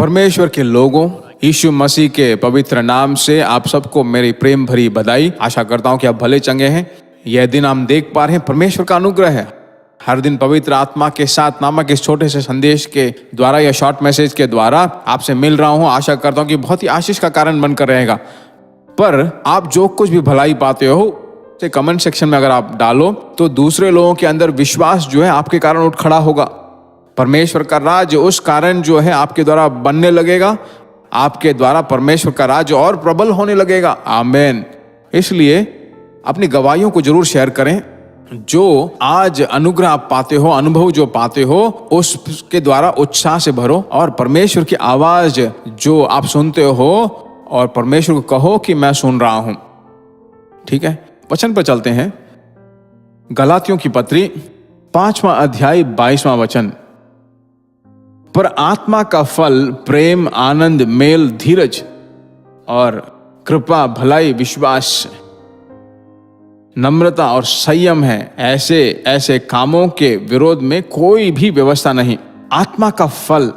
परमेश्वर के लोगों, यीशु मसीह के पवित्र नाम से आप सबको मेरी प्रेम भरी बधाई। आशा करता हूं कि आप भले चंगे हैं। यह दिन हम देख पा रहे हैं परमेश्वर का अनुग्रह है। हर दिन पवित्र आत्मा के साथ नामक इस छोटे से संदेश के द्वारा या शॉर्ट मैसेज के द्वारा आपसे मिल रहा हूं। आशा करता हूं कि बहुत ही आशीष का कारण बनकर रहेगा। पर आप जो कुछ भी भलाई पाते हो उसे कमेंट सेक्शन में अगर आप डालो तो दूसरे लोगों के अंदर विश्वास जो है आपके कारण उठ खड़ा होगा। परमेश्वर का राज उस कारण जो है आपके द्वारा बनने लगेगा। आपके द्वारा परमेश्वर का राज और प्रबल होने लगेगा। आमीन। इसलिए अपनी गवाहियों को जरूर शेयर करें। जो आज अनुग्रह आप पाते हो, अनुभव जो पाते हो, उसके द्वारा उत्साह से भरो और परमेश्वर की आवाज जो आप सुनते हो और परमेश्वर को कहो कि मैं सुन रहा हूं। ठीक है, वचन पर चलते हैं। गलातियों की पत्री 5वां अध्याय 22वां वचन। पर आत्मा का फल प्रेम, आनंद, मेल, धीरज और कृपा, भलाई, विश्वास, नम्रता और संयम है। ऐसे कामों के विरोध में कोई भी व्यवस्था नहीं। आत्मा का फल,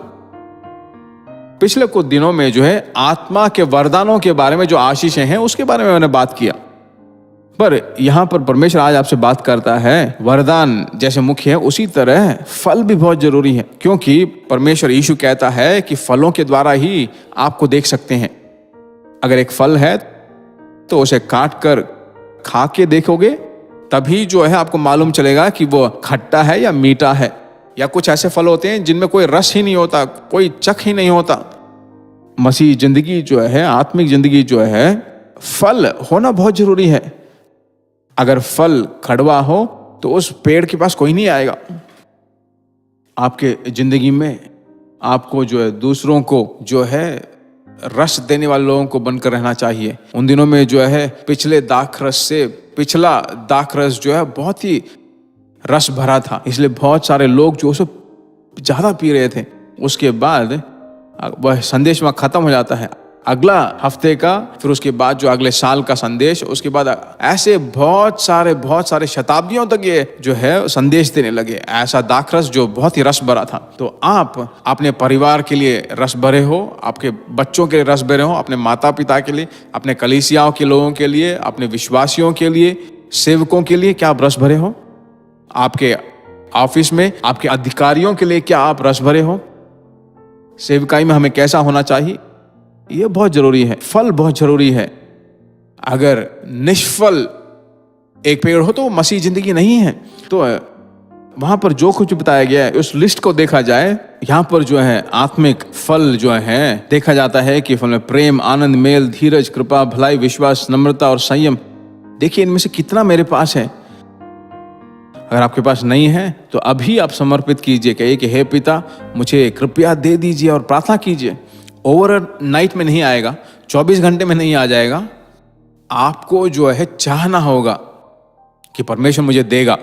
पिछले कुछ दिनों में जो है आत्मा के वरदानों के बारे में जो आशीषें हैं उसके बारे में मैंने बात किया। पर यहां पर परमेश्वर आज आपसे बात करता है, वरदान जैसे मुख्य है उसी तरह फल भी बहुत जरूरी है। क्योंकि परमेश्वर यीशु कहता है कि फलों के द्वारा ही आपको देख सकते हैं। अगर एक फल है तो उसे काट कर खा के देखोगे तभी जो है आपको मालूम चलेगा कि वो खट्टा है या मीठा है। या कुछ ऐसे फल होते हैं जिनमें कोई रस ही नहीं होता, कोई चख ही नहीं होता। मसीह जिंदगी जो है, आत्मिक जिंदगी जो है, फल होना बहुत जरूरी है। अगर फल कड़वा हो तो उस पेड़ के पास कोई नहीं आएगा। आपके जिंदगी में आपको जो है दूसरों को जो है रस देने वाले लोगों को बनकर रहना चाहिए। उन दिनों में जो है पिछला दाखरस जो है बहुत ही रस भरा था, इसलिए बहुत सारे लोग जो उसे ज्यादा पी रहे थे। उसके बाद वह संदेश वहां खत्म हो जाता है। अगला हफ्ते का, फिर उसके बाद जो अगले साल का संदेश, उसके बाद ऐसे बहुत सारे शताब्दियों तक ये जो है संदेश देने लगे। ऐसा दाखरस जो बहुत ही रस भरा था। तो आप अपने परिवार के लिए रस भरे हो, आपके बच्चों के लिए रस भरे हो, अपने माता पिता के लिए, अपने कलीसियाओं के लोगों के लिए, अपने विश्वासियों के लिए, सेवकों के लिए क्या आप रस भरे हो? आपके ऑफिस में आपके अधिकारियों के लिए क्या आप रस भरे हो? सेवकाई में हमें कैसा होना चाहिए? यह बहुत जरूरी है। फल बहुत जरूरी है। अगर निष्फल एक पेड़ हो तो वो मसीह जिंदगी नहीं है। तो वहां पर जो कुछ बताया गया है उस लिस्ट को देखा जाए, यहां पर जो है आत्मिक फल जो है देखा जाता है कि फल में प्रेम, आनंद, मेल, धीरज, कृपा, भलाई, विश्वास, नम्रता और संयम। देखिए इनमें से कितना मेरे पास है। अगर आपके पास नहीं है तो अभी आप समर्पित कीजिए, कहिए कि हे पिता मुझे कृपया दे दीजिए और प्रार्थना कीजिए। ओवर नाइट में नहीं आएगा, 24 घंटे में नहीं आ जाएगा। आपको जो है चाहना होगा कि परमेश्वर मुझे देगा।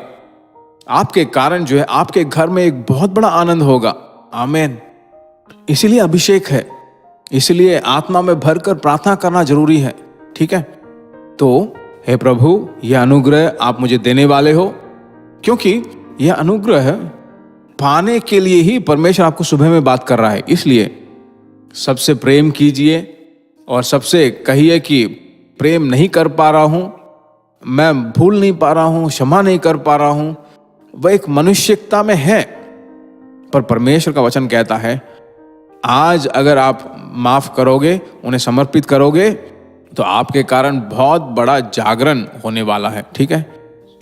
आपके कारण जो है आपके घर में एक बहुत बड़ा आनंद होगा। आमीन। इसीलिए अभिषेक है, इसलिए आत्मा में भरकर प्रार्थना करना जरूरी है। ठीक है, तो हे प्रभु यह अनुग्रह आप मुझे देने वाले हो, क्योंकि यह अनुग्रह पाने के लिए ही परमेश्वर आपको सुबह में बात कर रहा है। इसलिए सबसे प्रेम कीजिए और सबसे कहिए कि प्रेम नहीं कर पा रहा हूं, मैं भूल नहीं पा रहा हूं, क्षमा नहीं कर पा रहा हूं। वह एक मनुष्यता में है, पर परमेश्वर का वचन कहता है आज अगर आप माफ करोगे, उन्हें समर्पित करोगे, तो आपके कारण बहुत बड़ा जागरण होने वाला है। ठीक है,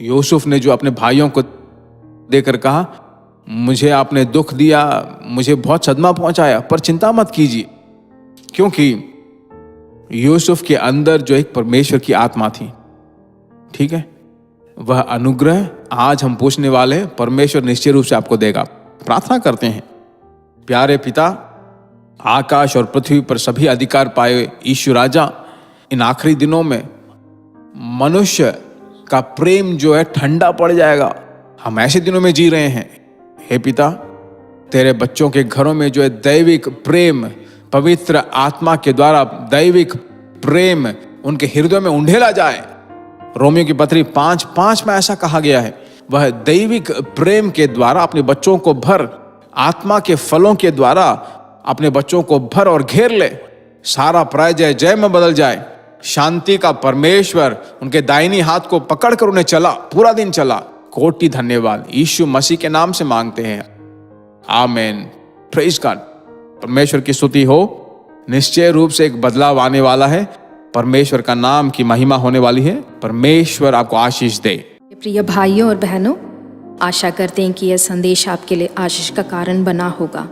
यूसुफ ने जो अपने भाइयों को देकर कहा, मुझे आपने दुख दिया, मुझे बहुत सदमा पहुंचाया, पर चिंता मत कीजिए, क्योंकि यूसुफ के अंदर जो एक परमेश्वर की आत्मा थी। ठीक है, वह अनुग्रह आज हम पूछने वाले, परमेश्वर निश्चय रूप से आपको देगा। प्रार्थना करते हैं। प्यारे पिता, आकाश और पृथ्वी पर सभी अधिकार पाए यीशु राजा, इन आखिरी दिनों में मनुष्य का प्रेम जो है ठंडा पड़ जाएगा। हम ऐसे दिनों में जी रहे हैं। हे पिता, तेरे बच्चों के घरों में जो है दैविक प्रेम, पवित्र आत्मा के द्वारा दैविक प्रेम उनके हृदय में उंडेला जाए। रोमियो की पत्री 5:5 में ऐसा कहा गया है, वह दैविक प्रेम के द्वारा अपने बच्चों को भर, आत्मा के फलों के द्वारा अपने बच्चों को भर और घेर ले, सारा पराजय जय में बदल जाए। शांति का परमेश्वर उनके दाहिनी हाथ को पकड़कर उन्हें चला, पूरा दिन चला। कोटि धन्यवाद यीशु मसीह के नाम से मांगते हैं, आमेन। Praise God. परमेश्वर की स्तुति हो। निश्चय रूप से एक बदलाव आने वाला है, परमेश्वर का नाम की महिमा होने वाली है। परमेश्वर आपको आशीष दे। प्रिय भाइयों और बहनों, आशा करते हैं कि यह संदेश आपके लिए आशीष का कारण बना होगा,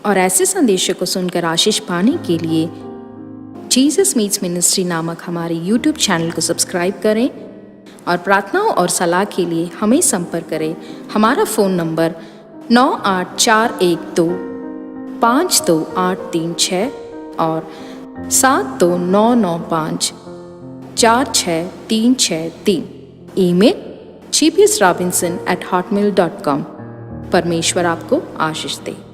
और ऐसे संदेशों को सुनकर आशीष पाने के लिए जीसस मीट्स मिनिस्ट्री नामक हमारे यूट्यूब चैनल को सब्सक्राइब करें, और प्रार्थनाओं और सलाह के लिए हमें संपर्क करें। हमारा फ़ोन नंबर 9841252836 और 7299546363। Email gbsrobinson@hotmail.com। परमेश्वर आपको आशीष दे।